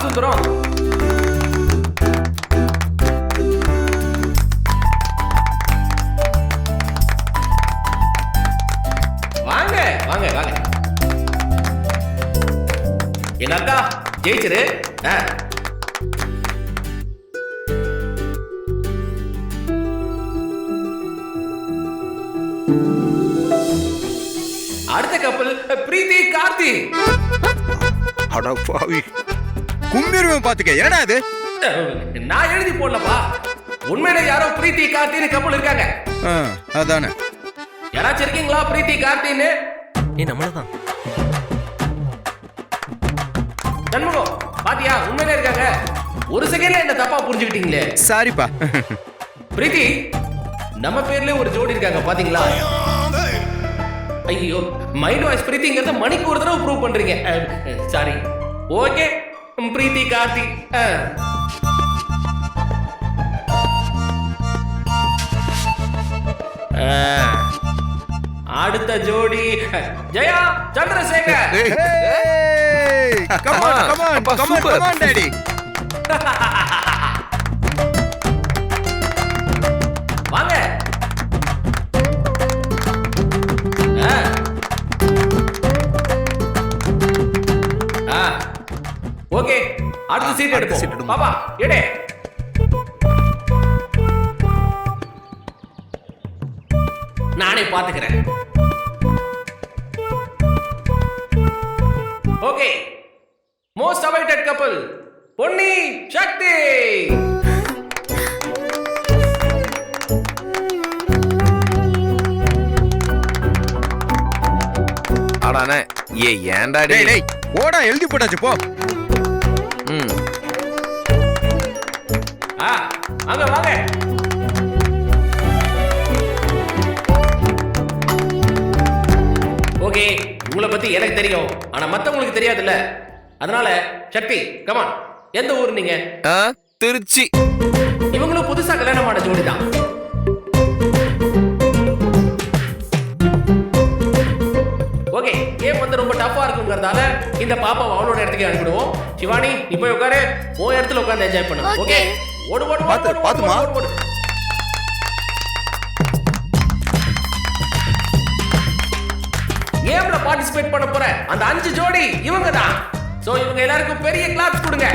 சுந்தரம். வாங்க வாங்க வாங்க. எங்க அக்கா ஜெயிச்சிரு. அடுத்த கப்பல் பிரீத்தி கார்த்தி. அட பாவி, கும்பிடுவேன் பாத்துக்க. என்னடா இது? நான் எழுதி போடலப்பா. உண்மையில யாரோ பிரீத்தி கார்த்தின்னு கப்பல் இருக்காங்க. அதானே. யாராச்சும் இருக்கீங்களா பிரீத்தி கார்த்தின்னு? நம்மளதான். சண்முகம் பாத்தியா, உண்மையிலே இருக்காங்க. ஒரு செகண்ட்ல என்ன தப்பா புரிஞ்சுக்கிட்டீங்களே. சாரிப்பா. பிரீத்தி, நம்ம பேர்ல ஒரு ஜோடி இருக்காங்க பாத்தீங்களா? ஐயோ, மைண்ட் வாய்ஸ் பிரீத்திங்கிறத மணிக்கு ஒரு தடவை ப்ரூவ் பண்றீங்க. சாரி. ஓகே, பிரீத்தி கார்த்தி. அடுத்த ஜோடி Jaya Chandrasekhar. Come on, come on, come on, come on, daddy. வாங்க. ஓகே, அடுத்த சீட் எடுப்போம். பாப்பா எடே. நானே பாத்துக்கிறேன். ஓகே, மோஸ்ட் அவைட்டட் கப்பல் பொன்னி சக்தி. அடானே, ஏன்டா டேய் ஓடா, எழுதி போட்டாச்சு போ. அங்க வாங்க. ஓகே, உங்களை பத்தி எனக்கு தெரியும், ஆனா மத்தவங்களுக்கு தெரியாதுல்ல. அதனால சக்தி, கமான். எந்த ஊர் நீங்க? திருச்சி. இவங்களும் புதுசா கல்யாணமான ஜோடி தான். ஓகே, கேம் வந்து ரொம்ப டஃபா இருக்குங்கிறதால இந்த பாப்பாவை அவளோட இடத்துக்கு அனுப்பிடுவோம். சிவானி, நீ போய் உட்காரு. உன் இடத்துல உட்கார்ந்து என்ஜாய் பண்ணு. ஓகே, ஓடு ஓடு ஓடு பாத்துமா. ஓடு. கேம்ல பார்ட்டிசிபேட் பண்ண போற அந்த 5 ஜோடி இவங்க தான். சோ இவங்க எல்லாருக்கும் பெரிய கிளாப்ஸ் கொடுங்க.